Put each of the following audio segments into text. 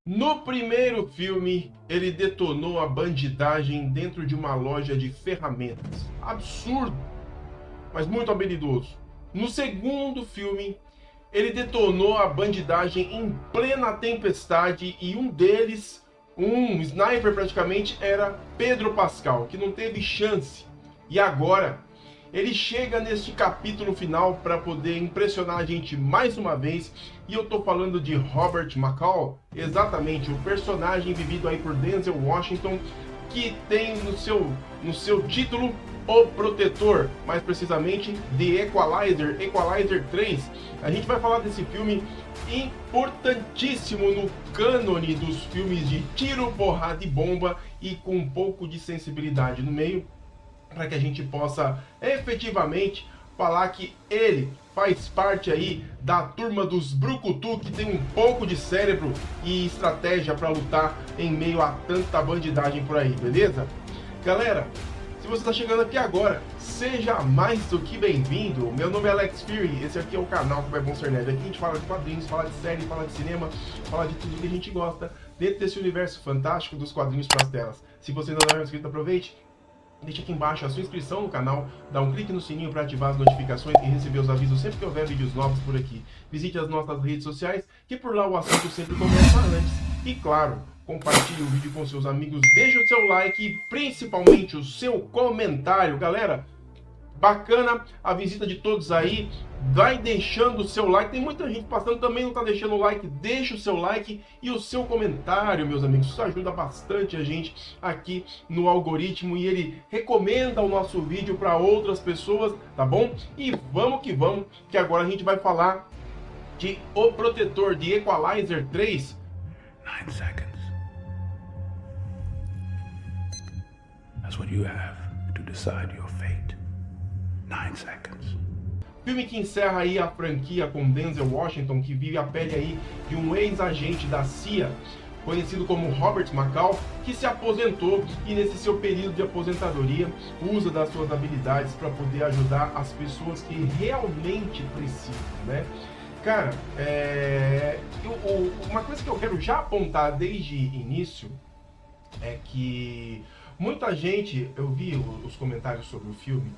No primeiro filme, ele detonou a bandidagem dentro de uma loja de ferramentas. Absurdo, mas muito habilidoso. No segundo filme, ele detonou a bandidagem em plena tempestade e um deles, um sniper praticamente, era Pedro Pascal, que não teve chance. E agora, ele chega neste capítulo final para poder impressionar a gente mais uma vez. E eu tô falando de Robert McCall, exatamente, o personagem vivido aí por Denzel Washington, que tem no seu título O Protetor, mais precisamente The Equalizer, Equalizer 3. A gente vai falar desse filme importantíssimo no cânone dos filmes de tiro, porrada e bomba, e com um pouco de sensibilidade no meio, para que a gente possa efetivamente falar que ele faz parte aí da turma dos brucutu, que tem um pouco de cérebro e estratégia para lutar em meio a tanta bandidagem por aí, beleza? Galera, se você está chegando aqui agora, seja mais do que bem-vindo. Meu nome é Alex Fury, esse aqui é o canal que vai bom ser nerd. Aqui a gente fala de quadrinhos, fala de série, fala de cinema, fala de tudo que a gente gosta dentro desse universo fantástico dos quadrinhos para as telas. Se você ainda não é inscrito, aproveite. Deixa aqui embaixo a sua inscrição no canal, dá um clique no sininho para ativar as notificações e receber os avisos sempre que houver vídeos novos por aqui. Visite as nossas redes sociais, que por lá o assunto sempre começa antes. E claro, compartilhe o vídeo com seus amigos, deixe o seu like e principalmente o seu comentário. Galera, bacana a visita de todos aí, vai deixando o seu like, tem muita gente passando, também não tá deixando o like, deixa o seu like e o seu comentário, meus amigos, isso ajuda bastante a gente aqui no algoritmo e ele recomenda o nosso vídeo para outras pessoas, tá bom? E vamos, que agora a gente vai falar de O Protetor, de Equalizer 3. 9 seconds. That's what you have to decide your fate. 9 seconds. Filme que encerra aí a franquia com Denzel Washington, que vive a pele aí de um ex-agente da CIA, conhecido como Robert McCall, que se aposentou e nesse seu período de aposentadoria usa das suas habilidades para poder ajudar as pessoas que realmente precisam, né? Cara, uma coisa que eu quero já apontar desde início é que muita gente, eu vi os comentários sobre o filme.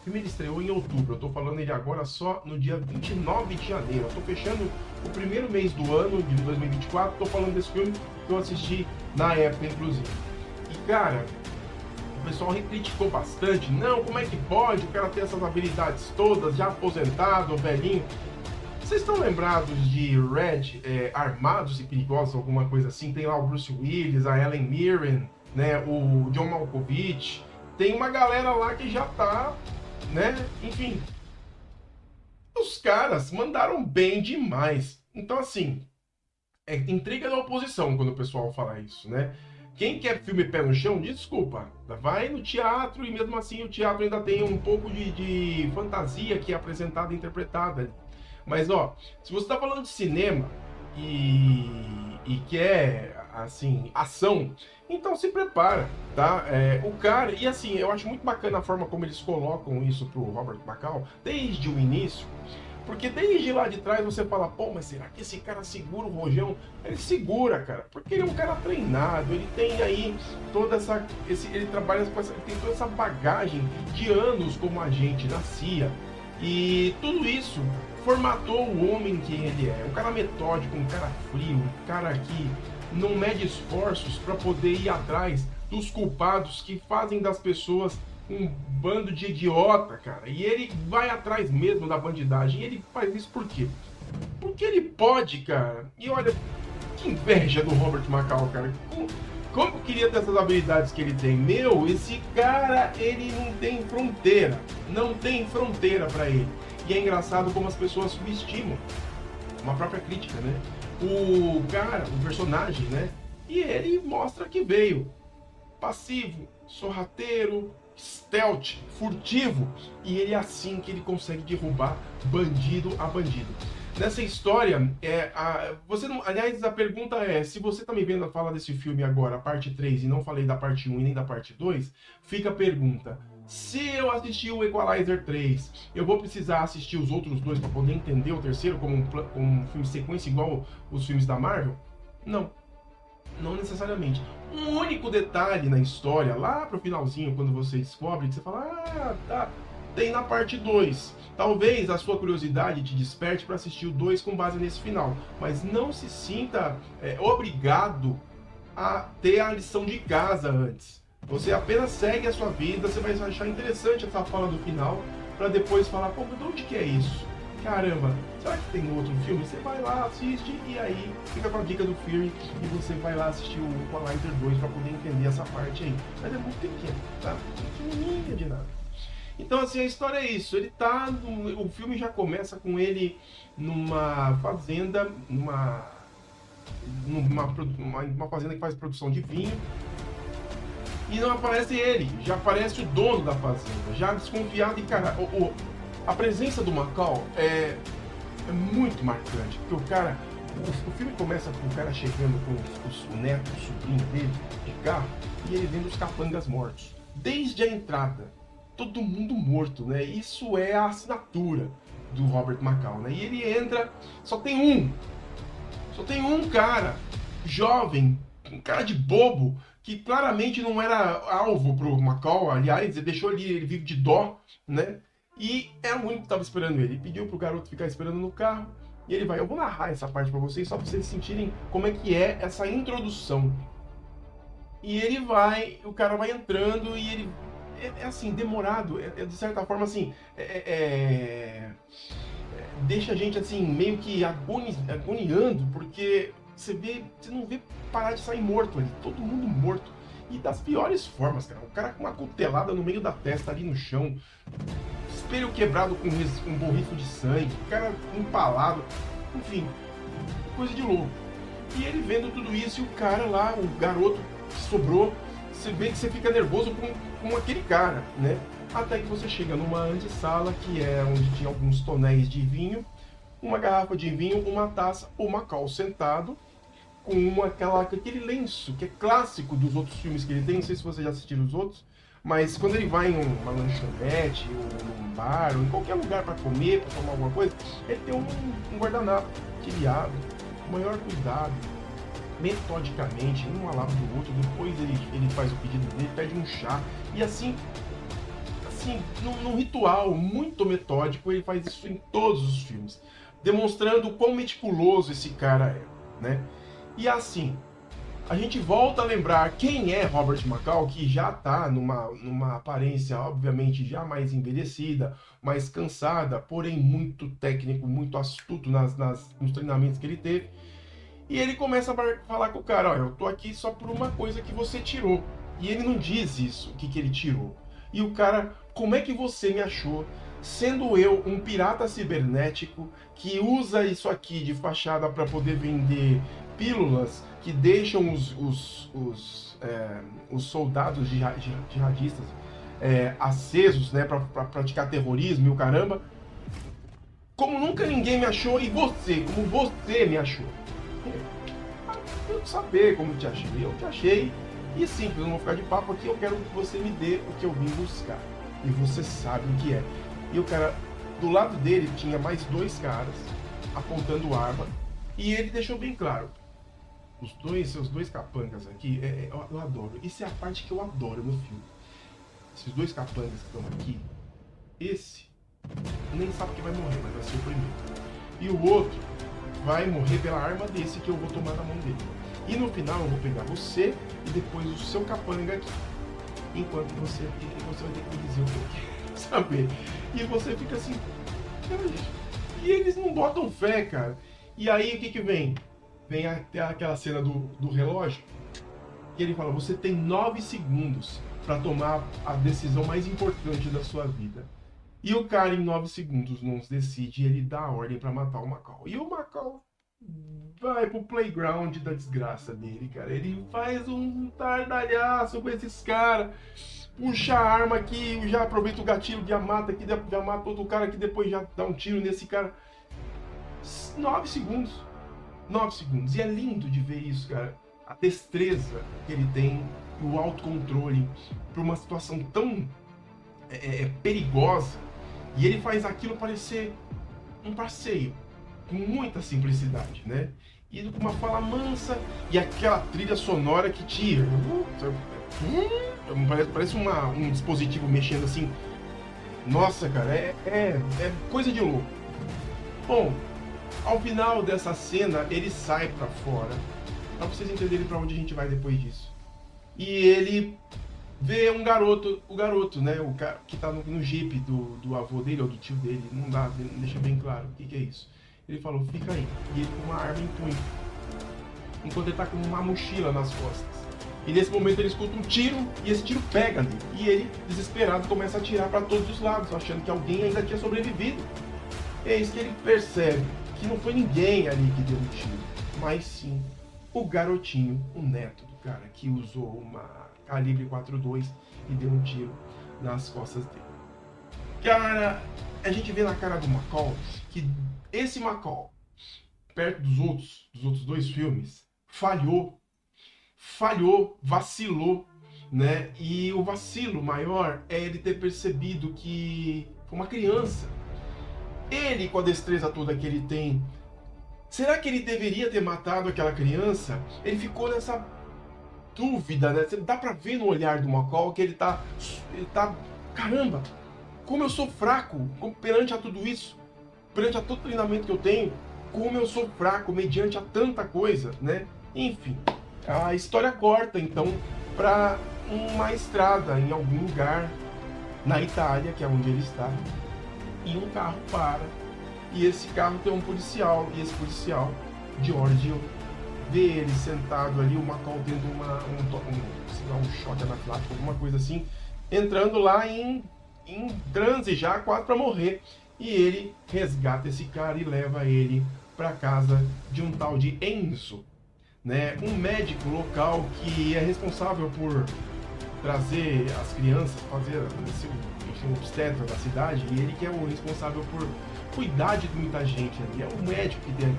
O filme ele estreou em outubro, eu tô falando ele agora só no dia 29 de janeiro. Eu tô fechando o primeiro mês do ano de 2024, tô falando desse filme que eu assisti na época, inclusive. E cara, o pessoal criticou bastante. Não, como é que pode o cara ter essas habilidades todas, já aposentado, velhinho? Vocês estão lembrados de Red, Armados e Perigosos, alguma coisa assim? Tem lá o Bruce Willis, a Helen Mirren, né, o John Malkovich. Tem uma galera lá que já tá, né? Enfim, os caras mandaram bem demais. Então, assim, é intriga da oposição quando o pessoal fala isso, né? Quem quer filme pé no chão, desculpa, vai no teatro e mesmo assim o teatro ainda tem um pouco de fantasia que é apresentada e interpretada. Mas, ó, se você tá falando de cinema e quer, assim, ação, então se prepara, tá? O cara, e assim, eu acho muito bacana a forma como eles colocam isso pro Robert McCall, desde o início, porque desde lá de trás você fala, pô, mas será que esse cara segura o rojão? Ele segura, cara, porque ele é um cara treinado, ele tem aí toda essa, ele trabalha com essa, ele tem toda essa bagagem de anos como agente na CIA, e tudo isso formatou o homem que ele é, um cara metódico, um cara frio, um cara que não mede esforços para poder ir atrás dos culpados que fazem das pessoas um bando de idiota, cara. E ele vai atrás mesmo da bandidagem. E ele faz isso por quê? Porque ele pode, cara. E olha, que inveja do Robert McCall, cara. Como eu queria ter essas habilidades que ele tem? Meu, esse cara, ele não tem fronteira. Não tem fronteira para ele. E é engraçado como as pessoas subestimam. Uma própria crítica, né? O cara, o personagem, né? E ele mostra que veio passivo, sorrateiro, stealth, furtivo. E ele é assim que ele consegue derrubar bandido a bandido. Nessa história, você não, aliás, a pergunta é, se você tá me vendo falar desse filme agora, a parte 3, e não falei da parte 1 e nem da parte 2, fica a pergunta. Se eu assistir o Equalizer 3, eu vou precisar assistir os outros dois para poder entender o terceiro como um filme sequência igual os filmes da Marvel? Não. Não necessariamente. Um único detalhe na história, lá pro finalzinho, quando você descobre, que você fala, ah, tá, tem na parte 2. Talvez a sua curiosidade te desperte para assistir o 2 com base nesse final, mas não se sinta obrigado a ter a lição de casa antes. Você apenas segue a sua vida, você vai achar interessante essa fala do final, para depois falar, pô, de onde que é isso? Caramba, será que tem outro filme? Você vai lá, assiste e aí fica com a dica do Fury e você vai lá assistir o Equalizer 2 para poder entender essa parte aí. Mas é muito pequeno, tá? Pequenininha de nada. Então, assim, a história é isso. Ele tá. O filme já começa com ele numa fazenda, numa fazenda que faz produção de vinho. E não aparece ele, já aparece o dono da fazenda, já desconfiado e cara. A presença do Macau é muito marcante, porque o cara. O filme começa com o cara chegando com o neto, o sobrinho dele, de carro, e ele vendo os capangas mortos. Desde a entrada. Todo mundo morto, né? Isso é a assinatura do Robert Macau, né? E ele entra, só tem um cara jovem, um cara de bobo, que claramente não era alvo pro Macau, aliás, ele deixou ele vive de dó, né? E era o único que estava esperando ele. Pediu pro garoto ficar esperando no carro, e ele vai, eu vou narrar essa parte para vocês, só para vocês sentirem como é que é essa introdução. E ele vai, o cara vai entrando e ele é assim, demorado, de certa forma assim, deixa a gente assim, meio que agoniando, porque você não vê parar de sair morto ali, todo mundo morto, e das piores formas, cara, o cara com uma cutelada no meio da testa ali no chão, espelho quebrado com um borrifo de sangue, o cara empalado, enfim, coisa de louco. E ele vendo tudo isso, e o cara lá, o garoto que sobrou, você vê que você fica nervoso com aquele cara, né? Até que você chega numa antessala, que é onde tinha alguns tonéis de vinho, uma garrafa de vinho, uma taça, o Macau sentado, com aquele lenço, que é clássico dos outros filmes que ele tem, não sei se vocês já assistiram os outros, mas quando ele vai em uma lanchonete, ou num bar, ou em qualquer lugar para comer, para tomar alguma coisa, ele tem um guardanapo que ele abre, com o maior cuidado, metodicamente, um ao lado do outro, depois ele faz o pedido dele, pede um chá, e assim num ritual muito metódico, ele faz isso em todos os filmes, demonstrando o quão meticuloso esse cara é, né? E assim, a gente volta a lembrar quem é Robert Macau, que já está numa aparência, obviamente, já mais envelhecida, mais cansada, porém muito técnico, muito astuto nos treinamentos que ele teve. E ele começa a falar com o cara, olha, eu tô aqui só por uma coisa que você tirou. E ele não diz isso, o que ele tirou. E o cara, como é que você me achou, sendo eu um pirata cibernético que usa isso aqui de fachada para poder vender pílulas que deixam os soldados jihadistas acesos, né, para praticar terrorismo e o caramba. Como nunca ninguém me achou, e você, como você me achou. Eu saber como te achei, eu te achei, e simples, eu não vou ficar de papo aqui, eu quero que você me dê o que eu vim buscar, e você sabe o que é. E o cara, do lado dele tinha mais dois caras apontando arma, e ele deixou bem claro, seus dois capangas aqui, eu adoro, isso é a parte que eu adoro no filme, esses dois capangas que estão aqui, esse nem sabe que vai morrer, mas vai ser o primeiro, e o outro vai morrer pela arma desse que eu vou tomar na mão dele. E no final eu vou pegar você e depois o seu capanga aqui. Enquanto você vai ter que me dizer o que eu quero saber. E você fica assim. E eles não botam fé, cara. E aí o que vem? Vem aquela cena do relógio. Que ele fala, você tem 9 segundos para tomar a decisão mais importante da sua vida. E o cara em 9 segundos não decide, ele dá a ordem pra matar o Macau. E o Macau vai pro playground da desgraça dele, cara. Ele faz um tardalhaço com esses caras. Puxa a arma aqui, já aproveita o gatilho, já mata aqui, já mata outro cara que depois já dá um tiro nesse cara. 9 segundos. 9 segundos. E é lindo de ver isso, cara. A destreza que ele tem, o autocontrole pra uma situação tão perigosa. E ele faz aquilo parecer um passeio. com muita simplicidade, né? E com uma fala mansa e aquela trilha sonora que tira. Parece um dispositivo mexendo assim. Nossa, cara, é coisa de louco. Bom, ao final dessa cena, ele sai pra fora, pra vocês entenderem pra onde a gente vai depois disso. E ele vê um garoto, o garoto, né, o cara que tá no jeep do avô dele ou do tio dele, não deixa bem claro o que é isso. Ele falou, fica aí. E ele com uma arma em punho, enquanto ele tá com uma mochila nas costas. E nesse momento ele escuta um tiro e esse tiro pega nele. E ele, desesperado, começa a atirar para todos os lados, achando que alguém ainda tinha sobrevivido. É isso que ele percebe, que não foi ninguém ali que deu um tiro, mas sim o garotinho, o neto do cara, que usou uma calibre 42 e deu um tiro nas costas dele. Cara, a gente vê na cara do McCall que esse McCall, perto dos outros dois filmes, falhou, vacilou, né? E o vacilo maior é ele ter percebido que foi uma criança. Ele, com a destreza toda que ele tem, será que ele deveria ter matado aquela criança? Ele ficou nessa dúvida, né? Dá pra ver no olhar do McCall que ele tá, caramba, como eu sou fraco perante a tudo isso, perante a todo o treinamento que eu tenho, como eu sou fraco mediante a tanta coisa, né? Enfim, a história corta então para uma estrada em algum lugar na Itália, que é onde ele está, e um carro para, e esse carro tem um policial, e esse policial, Giorgio, vê ele sentado ali, o McCall tendo um choque anafilático, alguma coisa assim, entrando lá em transe já, quase para morrer, e ele resgata esse cara e leva ele para casa de um tal de Enzo, né, um médico local que é responsável por trazer as crianças, fazer o obstetra da cidade, e ele que é o responsável por cuidar de muita gente ali, é o médico que tem ali.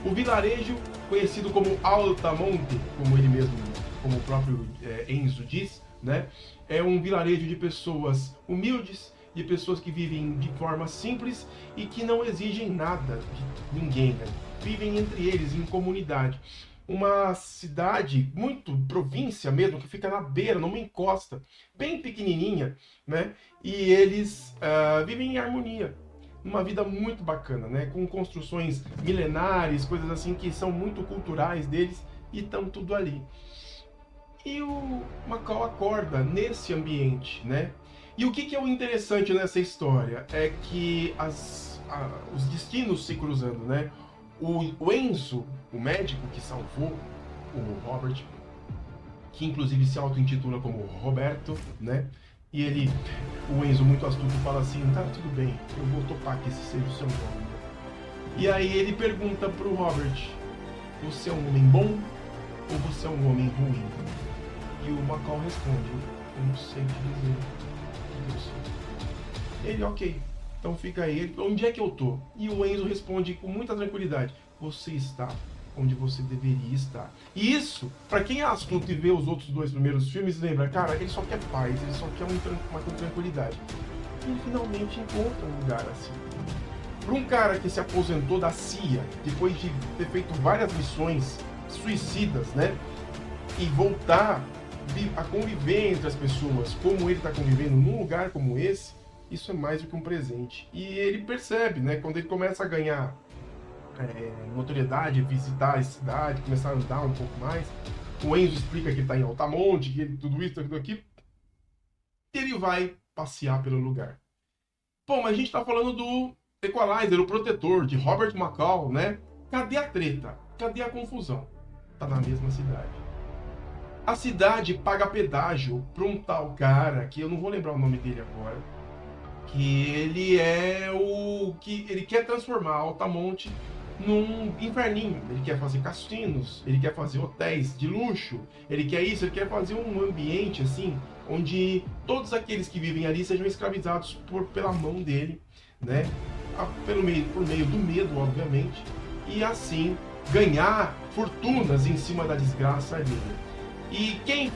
O vilarejo, conhecido como Altamonte, como ele mesmo, como o próprio Enzo diz, né, é um vilarejo de pessoas humildes, de pessoas que vivem de forma simples e que não exigem nada de ninguém, né? Vivem entre eles em comunidade. Uma cidade, muito província mesmo, que fica na beira, numa encosta, bem pequenininha, né? E eles vivem em harmonia, uma vida muito bacana, né? Com construções milenares, coisas assim que são muito culturais deles e estão tudo ali. E o McCall acorda nesse ambiente, né? E o que é o interessante nessa história é que os destinos se cruzando, né? O Enzo, o médico que salvou o Robert, que inclusive se auto-intitula como Roberto, né? E o Enzo muito astuto fala assim, tá, tudo bem, eu vou topar que esse seja o seu nome. E aí ele pergunta pro Robert, você é um homem bom ou você é um homem ruim? E o McCall responde, eu não sei te dizer o que eu sou. Ele, ok. Então fica aí, onde é que eu tô? E o Enzo responde com muita tranquilidade, você está onde você deveria estar. E isso, para quem é astuto e vê os outros dois primeiros filmes, lembra, cara, ele só quer paz, ele só quer uma tranquilidade. E ele finalmente encontra um lugar assim. Para um cara que se aposentou da CIA, depois de ter feito várias missões suicidas, né? E voltar a conviver entre as pessoas, como ele está convivendo num lugar como esse, isso é mais do que um presente. E ele percebe, né, quando ele começa a ganhar notoriedade, visitar a cidade, começar a andar um pouco mais, o Enzo explica que ele está em Altamonte, que tudo isso, tudo aquilo, e ele vai passear pelo lugar. Bom, mas a gente está falando do Equalizer, o protetor, de Robert McCall, né? Cadê a treta? Cadê a confusão? Tá na mesma cidade. A cidade paga pedágio para um tal cara, que eu não vou lembrar o nome dele agora, que ele é o que ele quer transformar Altamonte num inferninho. Ele quer fazer cassinos, ele quer fazer hotéis de luxo, ele quer isso, ele quer fazer um ambiente assim, onde todos aqueles que vivem ali sejam escravizados pela mão dele, né? Por meio do medo, obviamente, e assim ganhar fortunas em cima da desgraça dele. E quem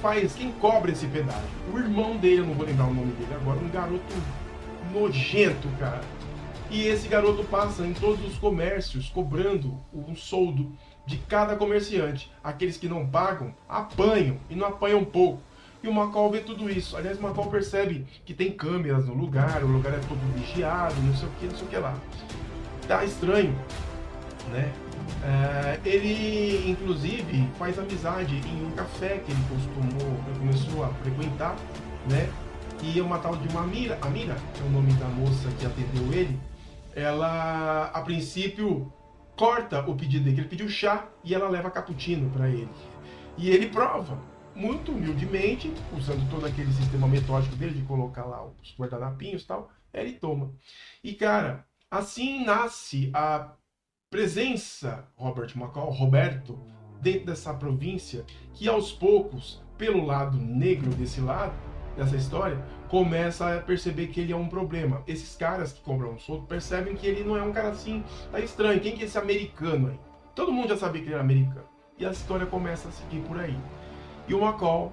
cobra esse pedágio? O irmão dele, eu não vou lembrar o nome dele agora, um garoto nojento, cara. E esse garoto passa em todos os comércios cobrando um soldo de cada comerciante. Aqueles que não pagam, apanham, e não apanham pouco. E o McCall vê tudo isso. Aliás, o McCall percebe que tem câmeras no lugar, o lugar é todo vigiado, não sei o que lá. Tá estranho, né? Ele, inclusive, faz amizade em um café que ele começou a frequentar, né? E é uma tal de uma Amira, que é o nome da moça que atendeu ele. Ela, a princípio, corta o pedido dele, ele pediu chá e ela leva cappuccino para ele. E ele prova, muito humildemente, usando todo aquele sistema metódico dele de colocar lá os guardanapinhos e tal, ele toma. E cara, assim nasce a presença Roberto, dentro dessa província, que aos poucos, pelo lado negro dessa história, começa a perceber que ele é um problema. Esses caras que cobram um soldo percebem que ele não é um cara assim, tá estranho. Quem que é esse americano aí? Todo mundo já sabia que ele era americano. E a história começa a seguir por aí. E o McCall,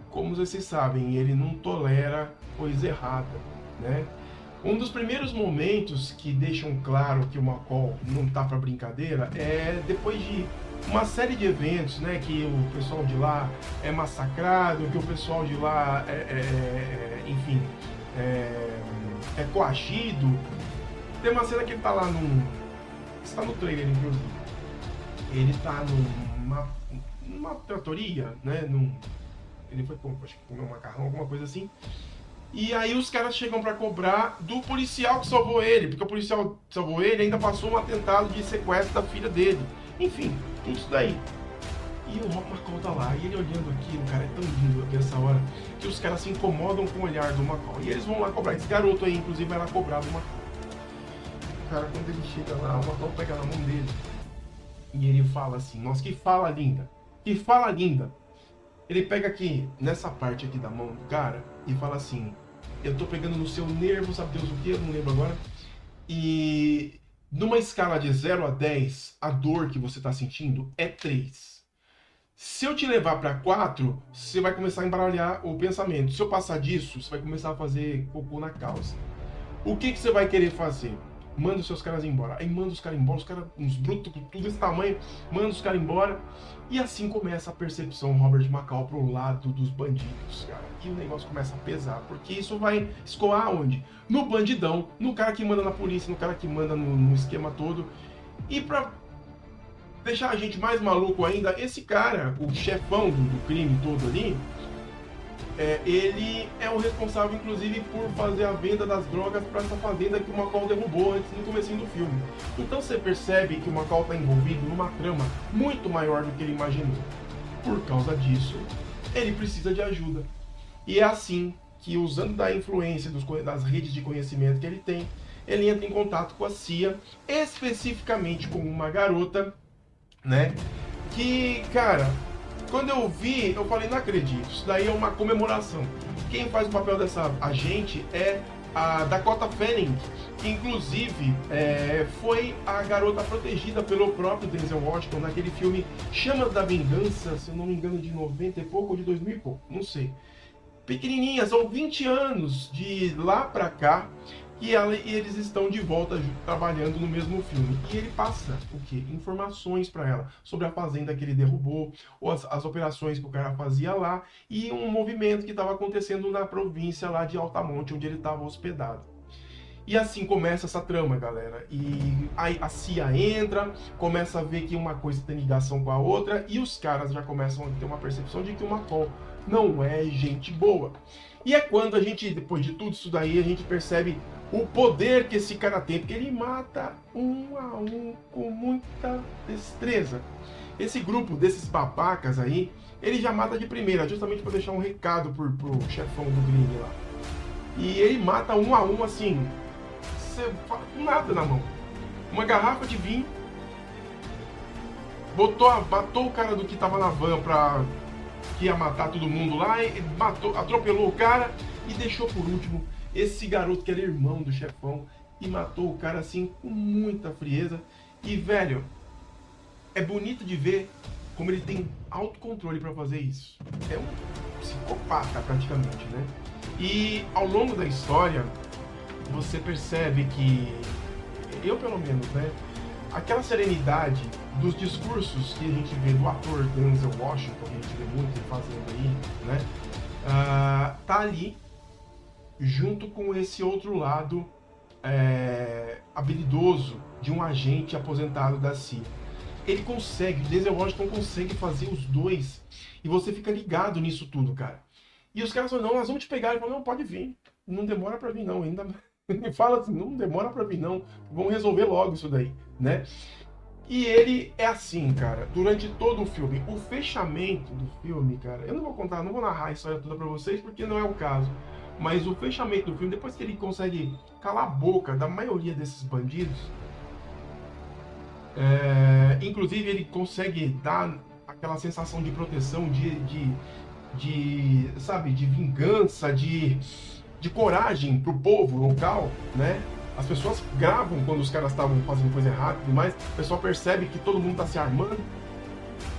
como vocês sabem, ele não tolera coisa errada, né? Um dos primeiros momentos que deixam claro que o McCall não tá para brincadeira é depois de uma série de eventos, né, que o pessoal de lá é massacrado, que o pessoal de lá enfim, é coagido. Tem uma cena que ele tá lá está no trailer, inclusive. Ele tá numa tratoria, né, ele foi acho que comer um macarrão, alguma coisa assim. E aí os caras chegam pra cobrar do policial que salvou ele, porque o policial que salvou ele ainda passou um atentado de sequestro da filha dele. Enfim, tudo isso daí. E o McCall tá lá, e ele olhando aquilo, cara, é tão lindo nessa hora, que os caras se incomodam com o olhar do McCall. E eles vão lá cobrar. Esse garoto aí, inclusive, vai lá cobrar do McCall. Cara, quando ele chega lá, o McCall pega na mão dele, e ele fala assim, nossa, que fala linda, que fala linda. Ele pega aqui, nessa parte aqui da mão do cara, e fala assim, eu tô pegando no seu nervo, sabe Deus o que, eu não lembro agora. E numa escala de 0 a 10, a dor que você tá sentindo é 3. Se eu te levar para 4, você vai começar a embaralhar o pensamento. Se eu passar disso, você vai começar a fazer cocô na calça. O que você vai querer fazer? Manda os seus caras embora. Aí manda os caras embora, os caras, uns brutos, tudo desse tamanho, manda os caras embora. E assim começa a percepção Robert McCall pro lado dos bandidos, cara. E o negócio começa a pesar, porque isso vai escoar onde? No bandidão, no cara que manda na polícia, no cara que manda no esquema todo. E pra deixar a gente mais maluco ainda, esse cara, o chefão do crime todo ali, ele é o responsável, inclusive, por fazer a venda das drogas para essa fazenda que o McCall derrubou antes no comecinho do filme. Então você percebe que o McCall está envolvido numa trama muito maior do que ele imaginou. Por causa disso, ele precisa de ajuda. E é assim que, usando da influência das redes de conhecimento que ele tem, ele entra em contato com a CIA, especificamente com uma garota, né? Que, cara, quando eu vi, eu falei, não acredito, isso daí é uma comemoração. Quem faz o papel dessa agente é a Dakota Fanning, que inclusive foi a garota protegida pelo próprio Denzel Washington naquele filme Chamas da Vingança, se eu não me engano, de 90 e pouco ou de 2000 e pouco, não sei. Pequenininha, são 20 anos de lá pra cá, e eles estão de volta trabalhando no mesmo filme. E ele passa o quê? Informações para ela sobre a fazenda que ele derrubou, ou as operações que o cara fazia lá, e um movimento que estava acontecendo na província lá de Altamonte, onde ele estava hospedado. E assim começa essa trama, galera. E aí a CIA entra, começa a ver que uma coisa tem ligação com a outra, e os caras já começam a ter uma percepção de que o McCall não é gente boa. E é quando a gente, depois de tudo isso daí, a gente percebe o poder que esse cara tem, porque ele mata um a um com muita destreza. Esse grupo desses babacas aí, ele já mata de primeira, justamente para deixar um recado pro chefão do crime lá. E ele mata um a um assim, você fala com nada na mão. Uma garrafa de vinho, matou o cara do que tava na van que ia matar todo mundo lá, e atropelou o cara e deixou por último esse garoto que era irmão do chefão e matou o cara assim com muita frieza. E velho, é bonito de ver como ele tem autocontrole para fazer isso. É um psicopata praticamente, né? E ao longo da história você percebe que eu pelo menos, né? Aquela serenidade dos discursos que a gente vê do ator Denzel Washington, que a gente vê muito ele fazendo aí, né? Tá ali junto com esse outro lado habilidoso de um agente aposentado da CIA. Ele consegue, Denzel Washington consegue fazer os dois e você fica ligado nisso tudo, cara. E os caras falam, não, nós vamos te pegar. Ele fala, não, pode vir, não demora pra vir não, ainda... Ele fala assim, não demora pra vir não, vamos resolver logo isso daí, né? E ele é assim, cara, durante todo o filme. O fechamento do filme, cara, eu não vou contar, não vou narrar a história toda pra vocês, porque não é o caso. Mas o fechamento do filme, depois que ele consegue calar a boca da maioria desses bandidos, inclusive ele consegue dar aquela sensação de proteção, sabe, de vingança, de coragem pro povo local, né? As pessoas gravam quando os caras estavam fazendo coisa errada e tudo mais, o pessoal percebe que todo mundo tá se armando,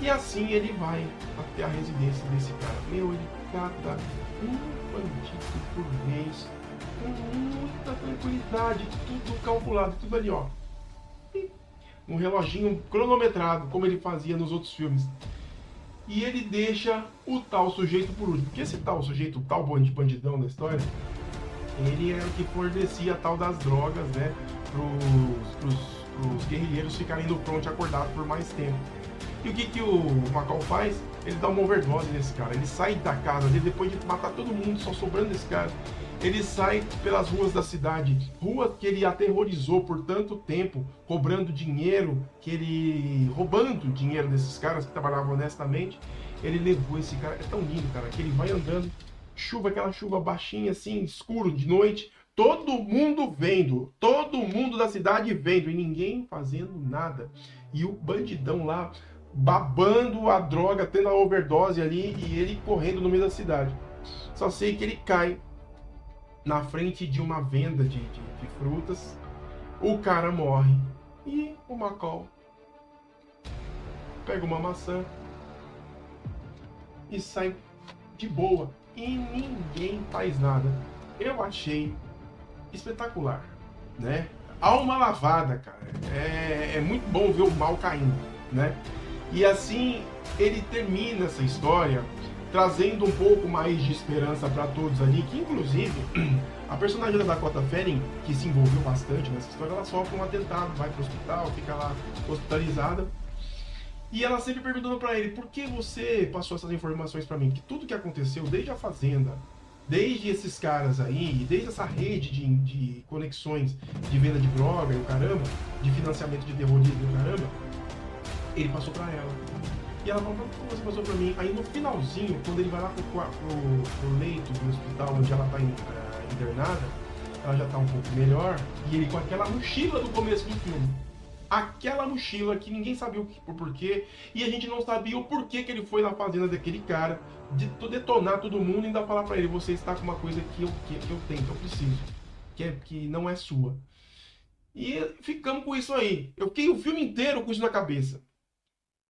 e assim ele vai até a residência desse cara. Meu, ele cata um bandido por vez, com muita tranquilidade, tudo calculado, tudo ali, ó. Um reloginho cronometrado, como ele fazia nos outros filmes. E ele deixa o tal sujeito por último. Porque esse tal sujeito, o tal bandidão da história, ele era o que fornecia a tal das drogas, né, pros guerrilheiros ficarem no front acordado por mais tempo. E o que o Macau faz? Ele dá uma overdose nesse cara. Ele sai da casa dele, depois de matar todo mundo, só sobrando esse cara. Ele sai pelas ruas da cidade, rua que ele aterrorizou por tanto tempo, roubando dinheiro desses caras que trabalhavam honestamente. Ele levou esse cara, é tão lindo, cara, que ele vai andando, aquela chuva baixinha assim, escuro de noite, todo mundo vendo, todo mundo da cidade vendo e ninguém fazendo nada. E o bandidão lá babando a droga, tendo a overdose ali e ele correndo no meio da cidade. Só sei que ele cai na frente de uma venda de frutas, o cara morre e o Macau pega uma maçã e sai de boa e ninguém faz nada. Eu achei espetacular, né? Alma lavada, cara. É muito bom ver o mal caindo, né? E assim ele termina essa história trazendo um pouco mais de esperança para todos ali, que inclusive a personagem da Dakota Fanning, que se envolveu bastante nessa história, ela sofre um atentado, vai pro hospital, fica lá hospitalizada. E ela sempre perguntando para ele, por que você passou essas informações para mim? Que tudo que aconteceu, desde a fazenda, desde esses caras aí, desde essa rede de conexões de venda de droga e o caramba, de financiamento de terrorismo e o caramba, ele passou para ela. E ela falou, por que você passou pra mim? Aí no finalzinho, quando ele vai lá pro leito do hospital onde ela tá internada, ela já tá um pouco melhor, e ele com aquela mochila do começo do filme. Aquela mochila que ninguém sabia o porquê, e a gente não sabia o porquê que ele foi na fazenda daquele cara, de detonar todo mundo e ainda falar pra ele, você está com uma coisa que eu tenho, que eu preciso, que não é sua. E ficamos com isso aí. Eu fiquei o filme inteiro com isso na cabeça.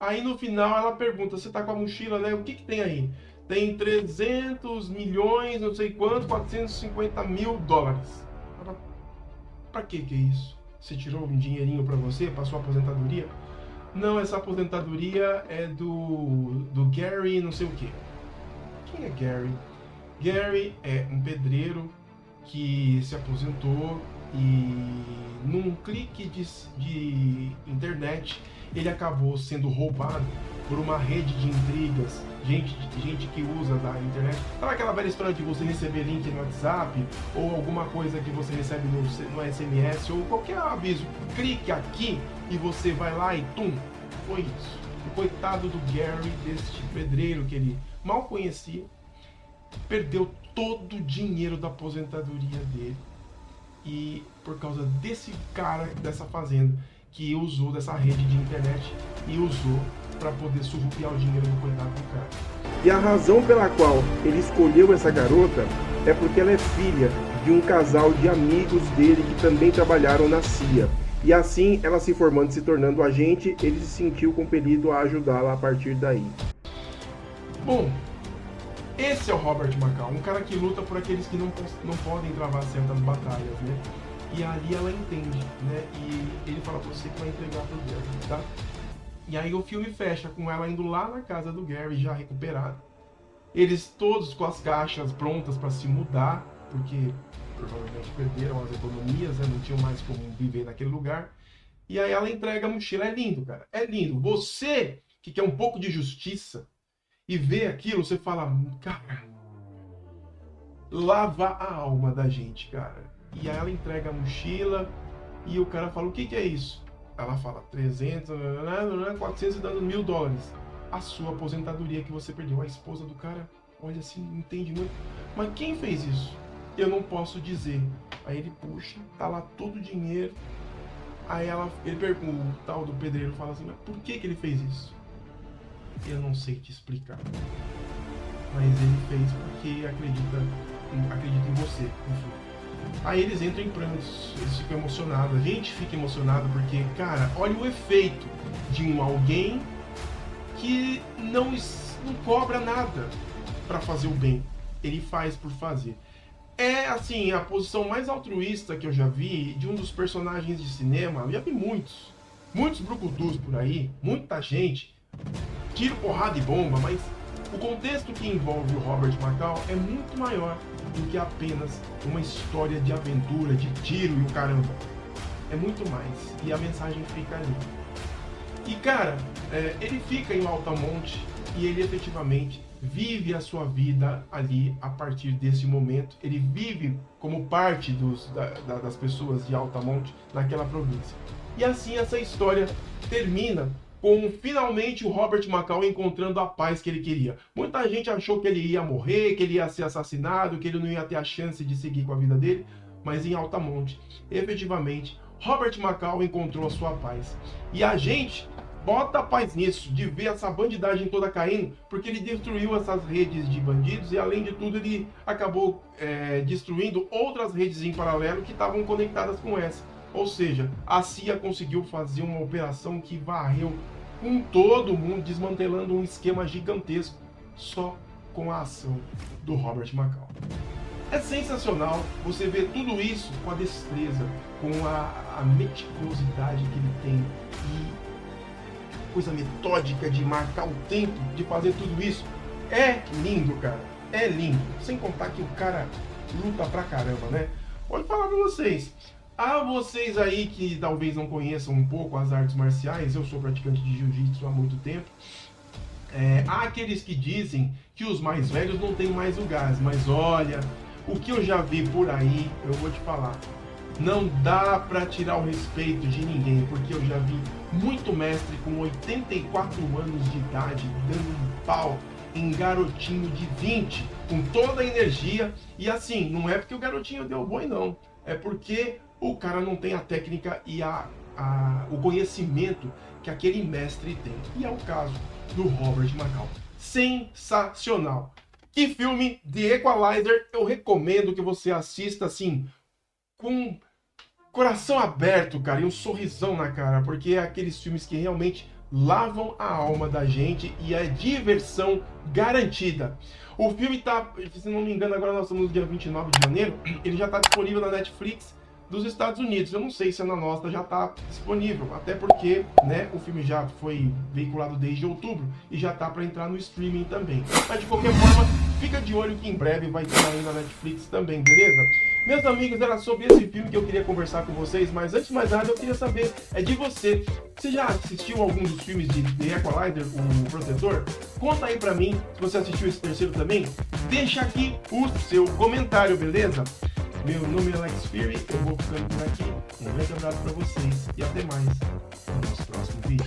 Aí no final ela pergunta, você tá com a mochila, né? O que tem aí? Tem 300 milhões, não sei quanto, 450 mil dólares. Pra que é isso? Você tirou um dinheirinho pra você, pra sua aposentadoria? Não, essa aposentadoria é do Gary não sei o que. Quem é Gary? Gary é um pedreiro que se aposentou e num clique de internet ele acabou sendo roubado por uma rede de intrigas, gente que usa da internet. Sabe aquela velha história de você receber link no WhatsApp ou alguma coisa que você recebe no SMS ou qualquer aviso? Clique aqui e você vai lá e tum, foi isso. O coitado do Gary, deste pedreiro que ele mal conhecia, perdeu todo o dinheiro da aposentadoria dele. E por causa desse cara, dessa fazenda, que usou dessa rede de internet e usou para poder surrupiar o dinheiro do coitado do cara. E a razão pela qual ele escolheu essa garota é porque ela é filha de um casal de amigos dele que também trabalharam na CIA. E assim, ela se formando, se tornando agente, ele se sentiu compelido a ajudá-la a partir daí. Bom, esse é o Robert Macau, um cara que luta por aqueles que não podem travar certas batalhas, né? E ali ela entende, né? E ele fala pra você que vai entregar pro Gary, tá? E aí o filme fecha com ela indo lá na casa do Gary, já recuperada. Eles todos com as caixas prontas para se mudar, porque provavelmente perderam as economias, né? Não tinham mais como viver naquele lugar. E aí ela entrega a mochila. É lindo, cara. É lindo. Você que quer um pouco de justiça e vê aquilo, você fala, cara, lava a alma da gente, cara. E aí ela entrega a mochila e o cara fala, o que é isso? Ela fala, 300, 400 e dando $1.000. A sua aposentadoria que você perdeu. A esposa do cara olha assim, não entende muito. Mas quem fez isso? Eu não posso dizer. Aí ele puxa, tá lá todo o dinheiro. Aí ele pergunta, o tal do pedreiro fala assim, mas por que ele fez isso? Eu não sei te explicar. Mas ele fez porque acredita em você. Enfim. Aí eles entram em prantos, eles ficam emocionados. A gente fica emocionado porque, cara, olha o efeito de alguém que não cobra nada para fazer o bem. Ele faz por fazer. É, assim, a posição mais altruísta que eu já vi de um dos personagens de cinema. Eu já vi muitos brucutus por aí, muita gente, tiro, porrada e bomba, mas o contexto que envolve o Robert McCall é muito maior do que apenas uma história de aventura, de tiro e o caramba. É muito mais. E a mensagem fica ali. E, cara, ele fica em Altamonte e ele efetivamente vive a sua vida ali a partir desse momento. Ele vive como parte das pessoas de Altamonte naquela província. E assim essa história termina com finalmente o Robert McCall encontrando a paz que ele queria. Muita gente achou que ele ia morrer, que ele ia ser assassinado, que ele não ia ter a chance de seguir com a vida dele, mas em Altamonte, efetivamente, Robert McCall encontrou a sua paz. E a gente bota a paz nisso, de ver essa bandidagem toda caindo, porque ele destruiu essas redes de bandidos e, além de tudo, ele acabou destruindo outras redes em paralelo que estavam conectadas com essa. Ou seja, a CIA conseguiu fazer uma operação que varreu com todo mundo, desmantelando um esquema gigantesco só com a ação do Robert McCall. É sensacional você ver tudo isso com a destreza, com a meticulosidade que ele tem e coisa metódica de marcar o tempo, de fazer tudo isso. É lindo, cara. É lindo. Sem contar que o cara luta pra caramba, né? Pode falar pra vocês. A vocês aí que talvez não conheçam um pouco as artes marciais, eu sou praticante de jiu-jitsu há muito tempo. Há aqueles que dizem que os mais velhos não têm mais o gás, mas olha, o que eu já vi por aí, eu vou te falar, não dá pra tirar o respeito de ninguém, porque eu já vi muito mestre com 84 anos de idade dando um pau em garotinho de 20, com toda a energia, e assim, não é porque o garotinho deu boi não, é porque o cara não tem a técnica e o conhecimento que aquele mestre tem. E é o caso do Robert McCall. Sensacional! Que filme, The Equalizer, eu recomendo que você assista assim, com coração aberto, cara, e um sorrisão na cara, porque é aqueles filmes que realmente lavam a alma da gente e é diversão garantida. O filme tá, se não me engano, agora nós estamos no dia 29 de janeiro, ele já está disponível na Netflix dos Estados Unidos. Eu não sei se na nossa já está disponível, até porque, né, o filme já foi veiculado desde outubro e já tá para entrar no streaming também. Mas de qualquer forma, fica de olho que em breve vai ter aí na Netflix também, beleza? Meus amigos, era sobre esse filme que eu queria conversar com vocês, mas antes de mais nada eu queria saber de você. Você já assistiu algum dos filmes de The Equalizer, o Protetor? Conta aí pra mim se você assistiu esse terceiro também. Deixa aqui o seu comentário, beleza? Meu nome é Alex Fury, eu vou ficando por aqui. Um grande abraço pra vocês e até mais no nosso próximo vídeo.